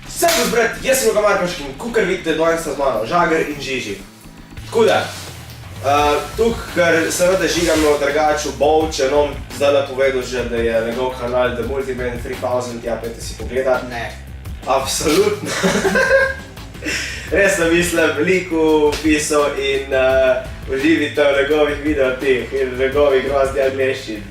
Servus, brat, jaz sem Luka Markošk in kukar vidite, danes sta z mano, Žagar in Žiži. Tako da, tukaj, ker seveda žigamo drugače v Bovčanom, zdaj povedal že, da je njegov kanal The Multiband 3000, ja, pejte si pogledat. Ne. Absolutno. Res mislim, veliko pisal in uživite v njegovih videotih in v njegovih grozni angleščin.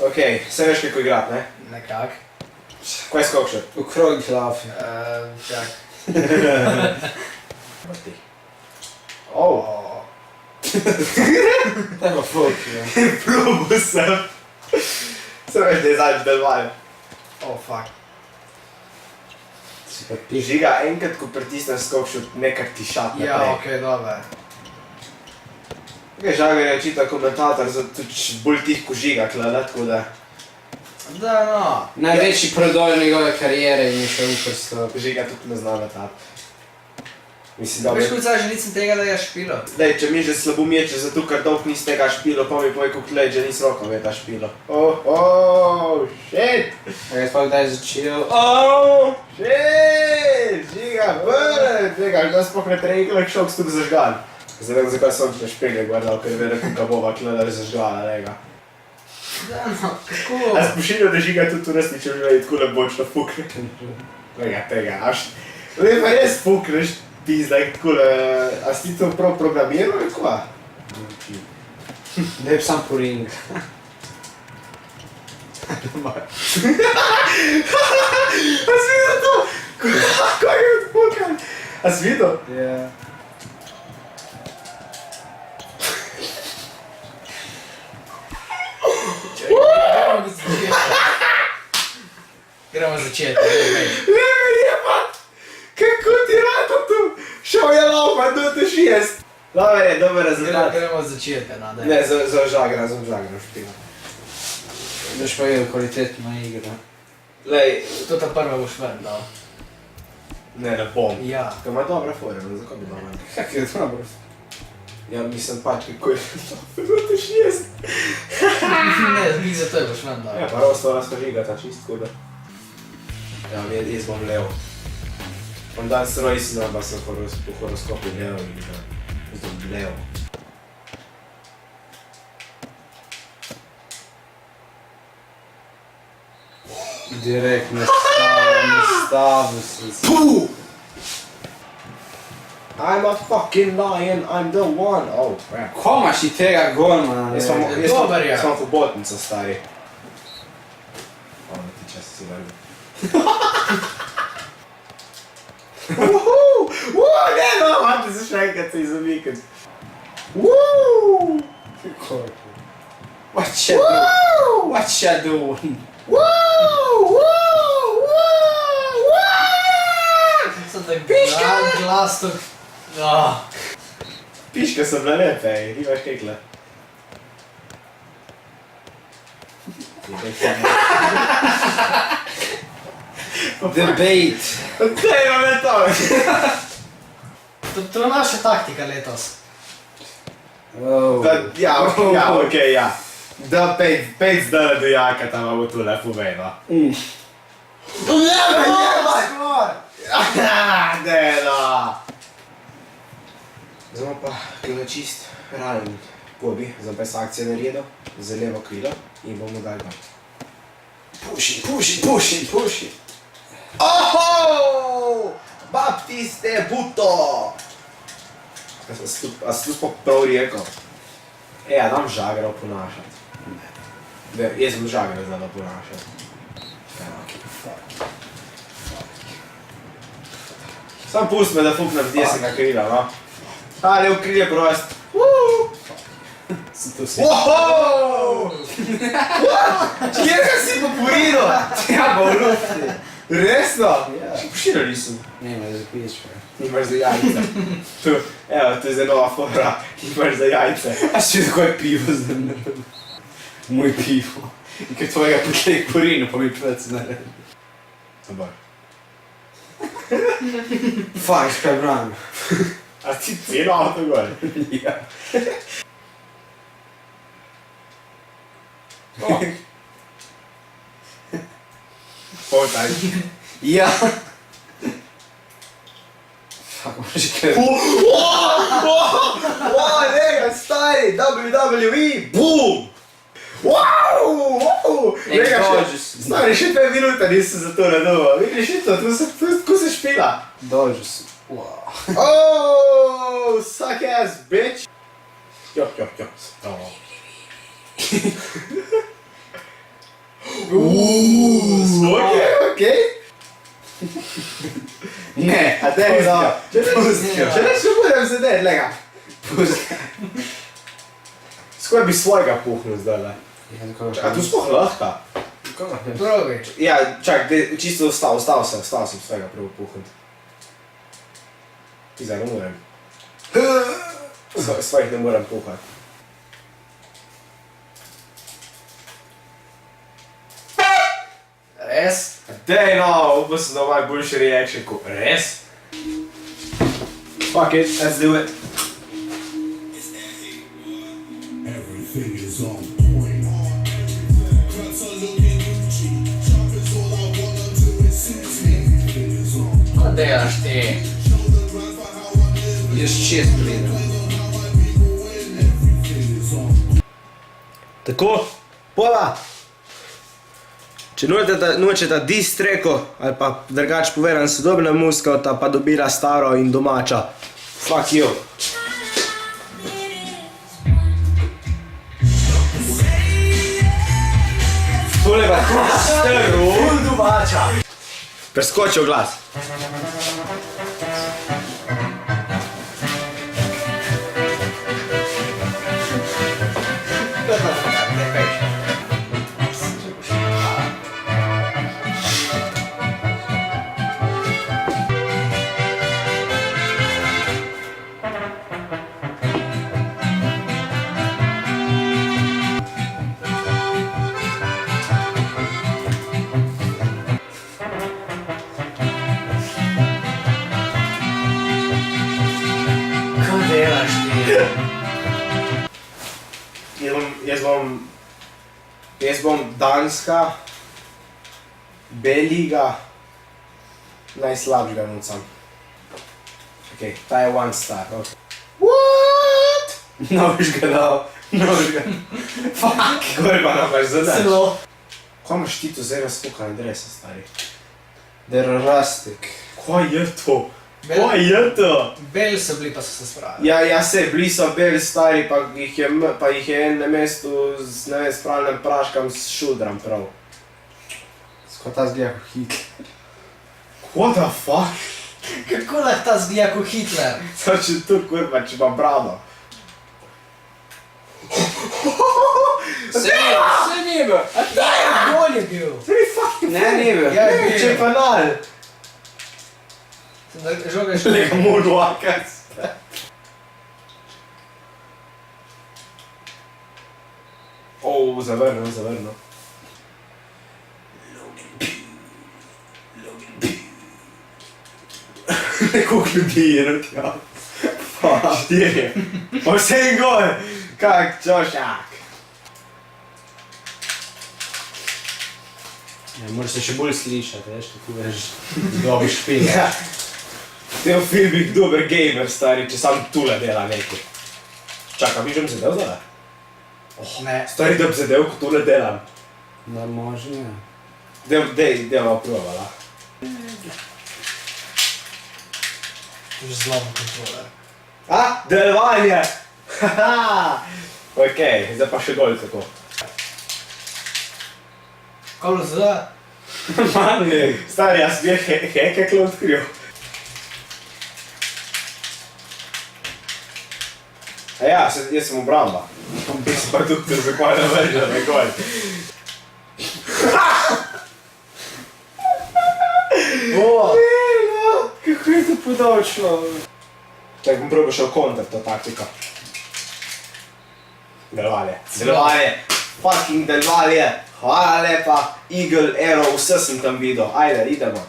Okej, se veš kako igrat, ne? Nekak. Kaj skokšat? V krog glav. Čak. Vrti. Oh. Tema folk, ja. Probo sem. Se veš, da je zadnjič deloval. Fuck. Si pa piš. Žiga, enkrat, ko pritisneš skokšat, nekak ti šat naprej. Ja, okej, dober. Kaj Žagar je očitno komentator, zato bolj tih ko Žiga klada, tako da... Da, no. Največji prodoj njegove karijere in je še uprsto. Žiga tudi ne zna metati. Mislim, da... Veš, kuca, že nisem tega, da je špilo. Daj, če mi že slabo meče, zato ker dolg nisi tega špilo, pa mi povej, koliko let že nisi roko ta špilo. Shit! A ga je sploh kdaj začel? Shit! Žiga, Žiga, da sploh ne trening, šok si tukaj zažgal. Zdaj vem, zakaj sem te špilje gledal, ker je rekel, ka bova kledar zažgala, lega. Da, no, kako? A si pošiljal, da Žiga tudi v resničem življenju tako nebočno fukne? Tega, až... Ne pa res fukneš, pizdaj, takole... A si ti to prav programiral, ali kva? Da je sam puring. A si videl to? Kako je odpukan? A si videl? Ja. Gremo začeti, veš. Ne, jebat! Kako ti rado tu? Šel je laupa, do te 6. Dober rezultat. Gremo začeti, no, daj. Ne, za Žagra špila. Daš pa je kvalitetna igra. Lej, To ta prva boš ven dal. ne bom. Ja. Ko ima dobra forma, zakaj bi dal ven? Kak je dobro? Ja, mislim pač, kako je do te 6. Ne, zbih za to boš ven dal. Ja, pa ostala sva žigata čist, tako da. Ja, jaz bom levo. On dan se rojsi, pa sem po horoskopu levo in zdaj levo. Direkt na stavu si. Puh! I'm a fucking lion, I'm the one. Oh, crap. Ko imaš ti tega golmana? Dober je. Jaz sem hobotnica, stari. Ono ti čas si vrbi. Ne, no, imate se še enkrat se izumikati. What you do? What you doing? Sem da glas to... Piške so bile lepe, imaš kekle. Debate. Dej, imam je to. To je naša taktika letos. Oh. Ja, okej, ja. Da pet zdaj do jaka tam bo tu lepo vejno. Ne, no. Zdaj pa gleda čist realen gobi, zdaj pa je akcija naredil, za levo krilo in bomo dali ven. Puši. Oho! Baptiste puto! A si tu spok prav rekel? Ja, dam Žagra oponašati. Ne, jaz bom Žagra zdaj oponašati. Sam pust me, da fuknem desnega krila, no? Ali v krilje prost. Sem to si. Oho! Kjer ga si poporiral? Ja, bo v lufti. Resno? Ja. Poširali sem. Nema zapiš, pa. Imaš za jajce. To je zdaj nova fora. Imaš za jajce. A si tako je pivo zdaj naredil? Moj pivo. In kaj tvojega potlej porino, pa mi prec naredi. Dobar. Fak, kaj bram. A ti celo avto gor? Ja. športaj. Ja. Fak, moraš kaj. Lega, stari, WWE, boom! Wow! Lega, dođi si. stari, še 5 minuta nisem za to nadoval. Vidiš, tu se špila. Dođu si. Wow. Oh, suck ass, bitch! Jo. Okej. Ne, a daj, da. Pusti ga. Če ne budem sedeti, lega. Skoraj bi svojega puhnil zdaj. A tu sploh lahko? Probi. Ja, čak, čisto ostal sem svojega prvo puhniti. Zdaj ne morem. Svojih ne morem puhati. Res? Dej no, upal sem, da imaj boljši reaction kot res. Fuck it, let's do it. Everything is on point. Cuts are looking Gucci. Chop is all I wanna do, it suits me. Everything is on point. Ko delaš ti? Još 6 pride. Everything is on Tako, pola. Če nočeta diss tracko ali pa drugače povedan sodobna muzika, ta pa dobila staro in domača. Fuck you. Tole pa staro. Ful domača. Preskočil glas. Ko delaš ti? Jaz bom Danska, B-liga, najslabšega nucam. Ok, ta je one star, ok. What? Noviš ga dal. Noviš ga. Fuck, gore pa napaš zadač. Celo. Kaj imaš ti to zdaj razpukane drese, stari? Derorastik. Kaj je to? Kaj je to? Beli so bili, pa so se spravili. Ja, se, bili so beli stari, pa jih je en na mestu z, ne vem, s pralnim praškam s šudram prav. Skoro ta zgleda kot Hitler. What the fuck? Kako lahko ta zgleda kot Hitler? Samo če tu kurva, če pa brado. Se ni bil. A ti je gol je bil. To je fucking Ne, ni bil. Ja, je bil. če penal. Žoga je šla. Lega modu akas. Zavrnil. Koliko ljudi je notja? Fuck. 4. Pa vse en gol. Kak čošak. Ja, moraš se še bolj slišati, veš, kako veš, dobi špil. Ja. Te v filmih dober gamer, stari, če sam tule dela nekaj. Čakaj, bi že mi zadev zdaj? Ne. Stari, da bi zadev, ko tule delam. Da možno, ja. Deva provala. Že zlomil kontroler. A? Delovanje! Haha! Okej, zdaj pa še gol tako. Kolo za? Mani, stari, jaz bi hekeklo odkril. A ja, jaz sem obramba. Jaz pa tudi zakaj ne vržem, ne gol. Kako je to podolčno? Čak bom probal še v konter to taktiko. Delovanje. Fucking delovanje. Hvala lepa. Eagle, Arrow, vse sem tam videl. Ajde, idemo.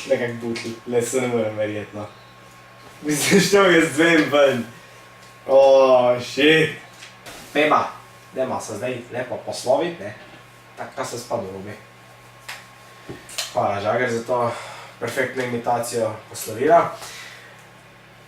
Nekak butli, le se ne morem verjeti, no. Mislim, što je z dvem ven. Shit. Pema, dajmo se zdaj lepo posloviti, ne? Tako se spada robi. Hvala, Žagar, za to perfektno imitacijo poslovila.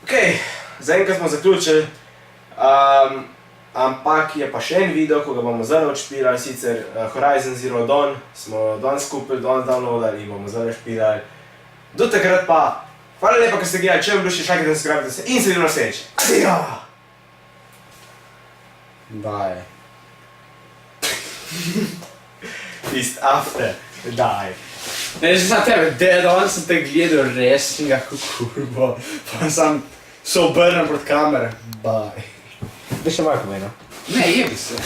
Ok, zaenkrat smo zaključili, ampak je pa še en video, ko ga bomo zdaj odšpilali, sicer Horizon Zero Dawn, smo danes skupili, danes downloadali in bomo zdaj odšpilali. Do takrat pa, hvala lepa, ker ste gledali, če vam bilo še šakajte, subscribe se in se vidimo naslednjič. Adijo! Bye. Fist after, die. Ne, že sam tebe, danes sem te gledal res, in ga kurvo, pa sam se obrnem proti kamere. Bye. Da še malo povedal. Ne, jebi se.